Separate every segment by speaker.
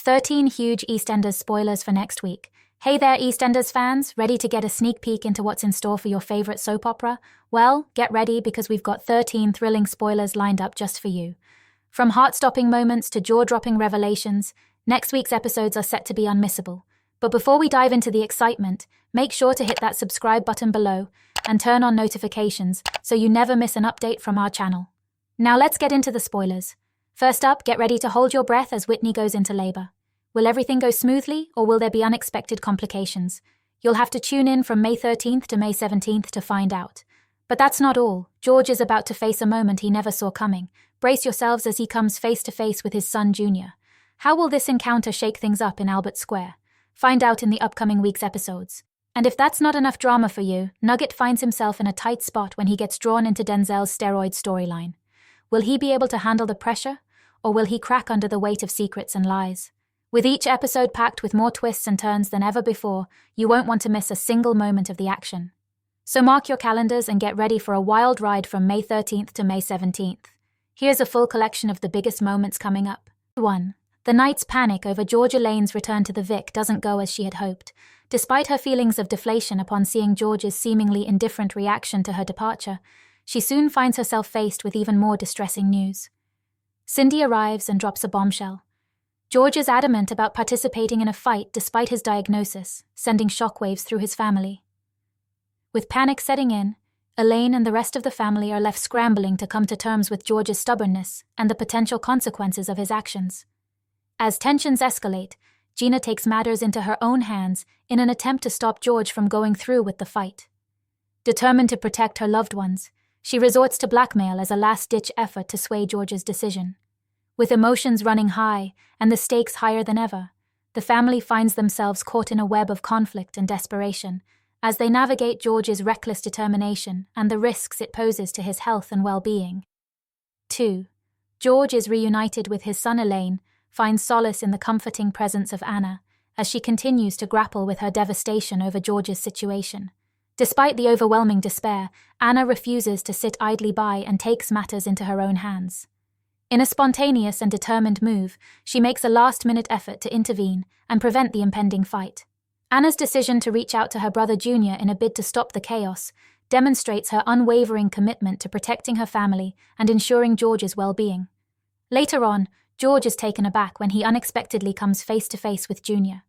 Speaker 1: 13 huge EastEnders spoilers for next week. Hey there, EastEnders fans, ready to get a sneak peek into what's in store for your favorite soap opera? Well, get ready because we've got 13 thrilling spoilers lined up just for you. From heart-stopping moments to jaw-dropping revelations, next week's episodes are set to be unmissable. But before we dive into the excitement, make sure to hit that subscribe button below and turn on notifications so you never miss an update from our channel. Now let's get into the spoilers. First up, get ready to hold your breath as Whitney goes into labor. Will everything go smoothly, or will there be unexpected complications? You'll have to tune in from May 13th to May 17th to find out. But that's not all. George is about to face a moment he never saw coming. Brace yourselves as he comes face to face with his son Junior. How will this encounter shake things up in Albert Square? Find out in the upcoming week's episodes. And if that's not enough drama for you, Nugget finds himself in a tight spot when he gets drawn into Denzel's steroid storyline. Will he be able to handle the pressure, or will he crack under the weight of secrets and lies? With each episode packed with more twists and turns than ever before, you won't want to miss a single moment of the action. So mark your calendars and get ready for a wild ride from May 13th to May 17th. Here's a full collection of the biggest moments coming up. 1. The night's panic over Georgia Lane's return to the Vic doesn't go as she had hoped. Despite her feelings of deflation upon seeing George's seemingly indifferent reaction to her departure, she soon finds herself faced with even more distressing news. Cindy arrives and drops a bombshell. George is adamant about participating in a fight despite his diagnosis, sending shockwaves through his family. With panic setting in, Elaine and the rest of the family are left scrambling to come to terms with George's stubbornness and the potential consequences of his actions. As tensions escalate, Gina takes matters into her own hands in an attempt to stop George from going through with the fight. Determined to protect her loved ones, she resorts to blackmail as a last-ditch effort to sway George's decision. With emotions running high and the stakes higher than ever, the family finds themselves caught in a web of conflict and desperation as they navigate George's reckless determination and the risks it poses to his health and well-being. 2. George is reunited with his son Elaine, finds solace in the comforting presence of Anna as she continues to grapple with her devastation over George's situation. Despite the overwhelming despair, Anna refuses to sit idly by and takes matters into her own hands. In a spontaneous and determined move, she makes a last-minute effort to intervene and prevent the impending fight. Anna's decision to reach out to her brother Junior in a bid to stop the chaos demonstrates her unwavering commitment to protecting her family and ensuring George's well-being. Later on, George is taken aback when he unexpectedly comes face-to-face with Junior.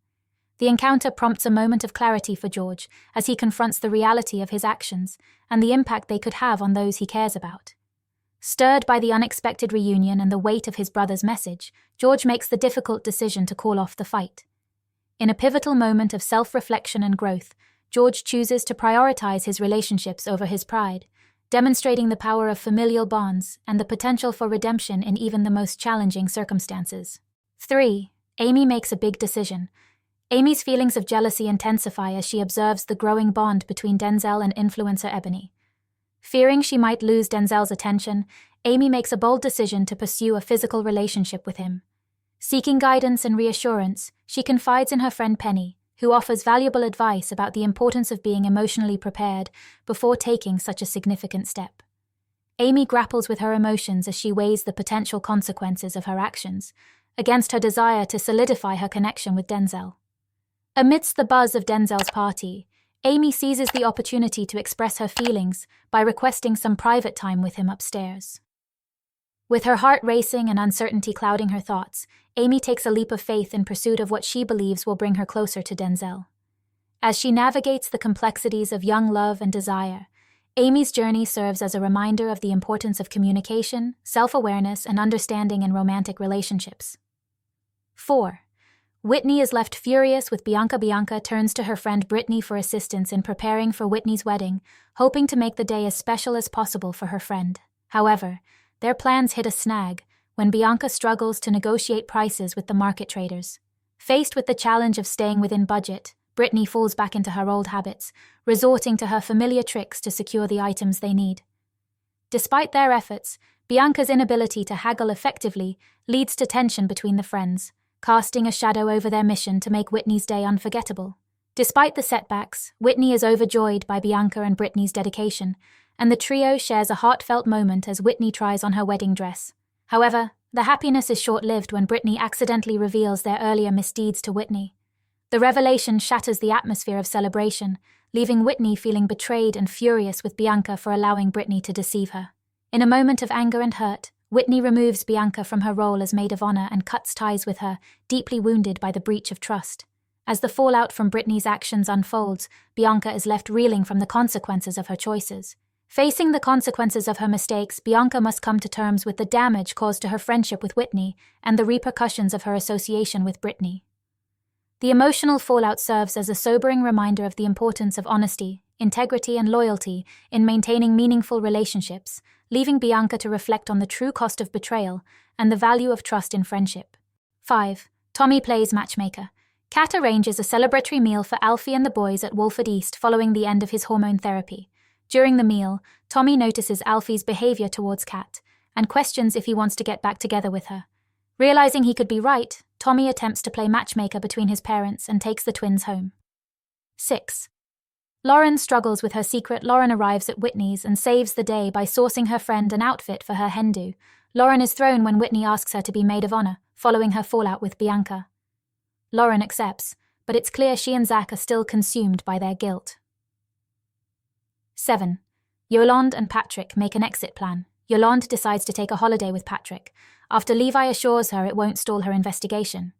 Speaker 1: The encounter prompts a moment of clarity for George as he confronts the reality of his actions and the impact they could have on those he cares about. Stirred by the unexpected reunion and the weight of his brother's message, George makes the difficult decision to call off the fight. In a pivotal moment of self-reflection and growth, George chooses to prioritize his relationships over his pride, demonstrating the power of familial bonds and the potential for redemption in even the most challenging circumstances. 3. Amy makes a big decision. Amy's feelings of jealousy intensify as she observes the growing bond between Denzel and influencer Ebony. Fearing she might lose Denzel's attention, Amy makes a bold decision to pursue a physical relationship with him. Seeking guidance and reassurance, she confides in her friend Penny, who offers valuable advice about the importance of being emotionally prepared before taking such a significant step. Amy grapples with her emotions as she weighs the potential consequences of her actions, against her desire to solidify her connection with Denzel. Amidst the buzz of Denzel's party, Amy seizes the opportunity to express her feelings by requesting some private time with him upstairs. With her heart racing and uncertainty clouding her thoughts, Amy takes a leap of faith in pursuit of what she believes will bring her closer to Denzel. As she navigates the complexities of young love and desire, Amy's journey serves as a reminder of the importance of communication, self-awareness, and understanding in romantic relationships. 4. Whitney is left furious with Bianca. Bianca turns to her friend Brittany for assistance in preparing for Whitney's wedding, hoping to make the day as special as possible for her friend. However, their plans hit a snag when Bianca struggles to negotiate prices with the market traders. Faced with the challenge of staying within budget, Brittany falls back into her old habits, resorting to her familiar tricks to secure the items they need. Despite their efforts, Bianca's inability to haggle effectively leads to tension between the friends, casting a shadow over their mission to make Whitney's day unforgettable. Despite the setbacks, Whitney is overjoyed by Bianca and Brittany's dedication, and the trio shares a heartfelt moment as Whitney tries on her wedding dress. However, The happiness is short-lived when Whitney accidentally reveals their earlier misdeeds to Whitney. The revelation shatters the atmosphere of celebration, leaving Whitney feeling betrayed and furious with Bianca for allowing Whitney to deceive her. In a moment of anger and hurt, Whitney removes Bianca from her role as maid of honor and cuts ties with her, deeply wounded by the breach of trust. As the fallout from Whitney's actions unfolds, Bianca is left reeling from the consequences of her choices. Facing the consequences of her mistakes, Bianca must come to terms with the damage caused to her friendship with Whitney and the repercussions of her association with Whitney. The emotional fallout serves as a sobering reminder of the importance of honesty, integrity, and loyalty in maintaining meaningful relationships, leaving Bianca to reflect on the true cost of betrayal and the value of trust in friendship. 5. Tommy plays matchmaker. Kat arranges a celebratory meal for Alfie and the boys at Walford East following the end of his hormone therapy. During the meal, Tommy notices Alfie's behavior towards Kat and questions if he wants to get back together with her. Realizing he could be right, Tommy attempts to play matchmaker between his parents and takes the twins home. 6. Lauren struggles with her secret. Lauren arrives at Whitney's and saves the day by sourcing her friend an outfit for her hen do. Lauren is thrown when Whitney asks her to be maid of honor, following her fallout with Bianca. Lauren accepts, but it's clear she and Zach are still consumed by their guilt. 7. Yoland and Patrick make an exit plan. Yoland decides to take a holiday with Patrick, after Levi assures her it won't stall her investigation.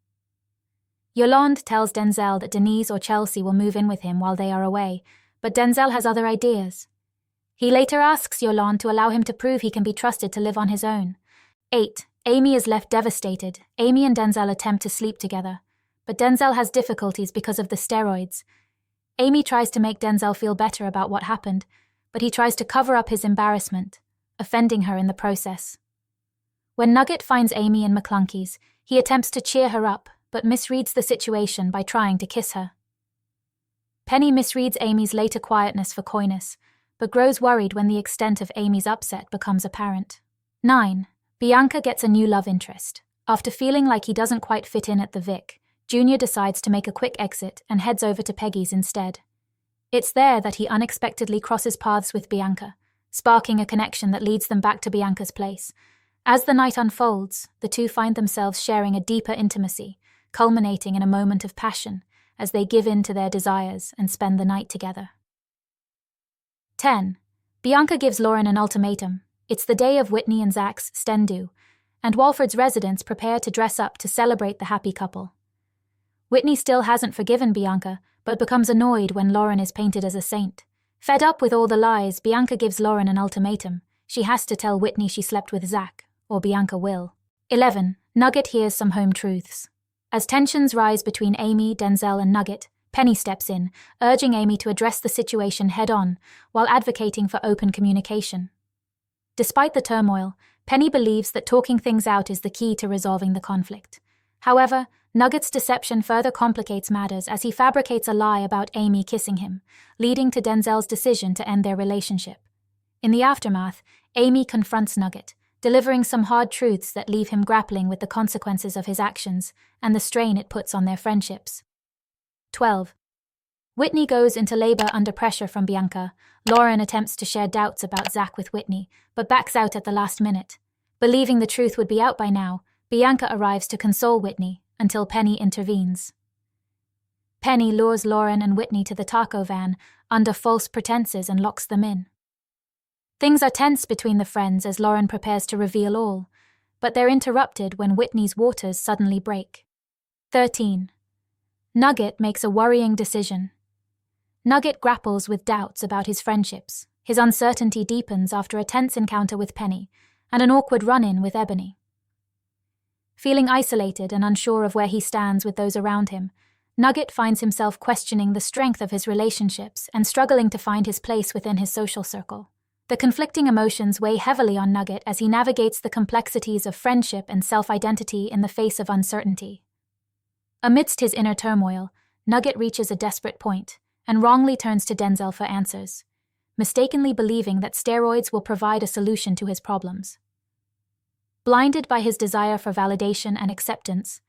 Speaker 1: Yoland tells Denzel that Denise or Chelsea will move in with him while they are away, but Denzel has other ideas. He later asks Yoland to allow him to prove he can be trusted to live on his own. 8. Amy is left devastated. Amy and Denzel attempt to sleep together, but Denzel has difficulties because of the steroids. Amy tries to make Denzel feel better about what happened, but he tries to cover up his embarrassment, offending her in the process. When Nugget finds Amy in McClunky's, he attempts to cheer her up, but misreads the situation by trying to kiss her. Penny misreads Amy's later quietness for coyness, but grows worried when the extent of Amy's upset becomes apparent. 9. Bianca gets a new love interest. After feeling like he doesn't quite fit in at the Vic, Junior decides to make a quick exit and heads over to Peggy's instead. It's there that he unexpectedly crosses paths with Bianca, sparking a connection that leads them back to Bianca's place. As the night unfolds, the two find themselves sharing a deeper intimacy, culminating in a moment of passion as they give in to their desires and spend the night together. 10. Bianca gives Lauren an ultimatum. It's the day of Whitney and Zach's stendu, and Walford's residents prepare to dress up to celebrate the happy couple. Whitney still hasn't forgiven Bianca, but becomes annoyed when Lauren is painted as a saint. Fed up with all the lies, Bianca gives Lauren an ultimatum. She has to tell Whitney she slept with Zach, or Bianca will. 11. Nugget hears some home truths. As tensions rise between Amy, Denzel, and Nugget, Penny steps in, urging Amy to address the situation head-on, while advocating for open communication. Despite the turmoil, Penny believes that talking things out is the key to resolving the conflict. However, Nugget's deception further complicates matters as he fabricates a lie about Amy kissing him, leading to Denzel's decision to end their relationship. In the aftermath, Amy confronts Nugget, delivering some hard truths that leave him grappling with the consequences of his actions and the strain it puts on their friendships. 12. Whitney goes into labor under pressure from Bianca. Lauren attempts to share doubts about Zach with Whitney, but backs out at the last minute. Believing the truth would be out by now, Bianca arrives to console Whitney until Penny intervenes. Penny lures Lauren and Whitney to the taco van under false pretenses and locks them in. Things are tense between the friends as Lauren prepares to reveal all, but they're interrupted when Whitney's waters suddenly break. 13. Nugget makes a worrying decision. Nugget grapples with doubts about his friendships. His uncertainty deepens after a tense encounter with Penny and an awkward run-in with Ebony. Feeling isolated and unsure of where he stands with those around him, Nugget finds himself questioning the strength of his relationships and struggling to find his place within his social circle. The conflicting emotions weigh heavily on Nugget as he navigates the complexities of friendship and self-identity in the face of uncertainty. Amidst his inner turmoil, Nugget reaches a desperate point and wrongly turns to Denzel for answers, mistakenly believing that steroids will provide a solution to his problems. Blinded by his desire for validation and acceptance,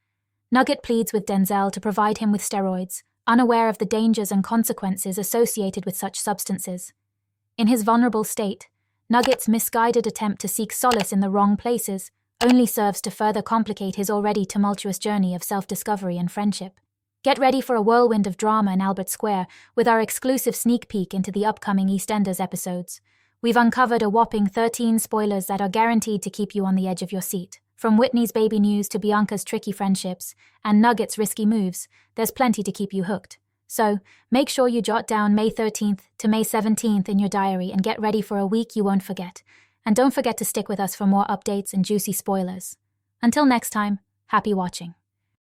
Speaker 1: Nugget pleads with Denzel to provide him with steroids, unaware of the dangers and consequences associated with such substances. In his vulnerable state, Nugget's misguided attempt to seek solace in the wrong places only serves to further complicate his already tumultuous journey of self-discovery and friendship. Get ready for a whirlwind of drama in Albert Square with our exclusive sneak peek into the upcoming EastEnders episodes. We've uncovered a whopping 13 spoilers that are guaranteed to keep you on the edge of your seat. From Whitney's baby news to Bianca's tricky friendships and Nugget's risky moves, there's plenty to keep you hooked. So, make sure you jot down May 13th to May 17th in your diary and get ready for a week you won't forget. And don't forget to stick with us for more updates and juicy spoilers. Until next time, happy watching.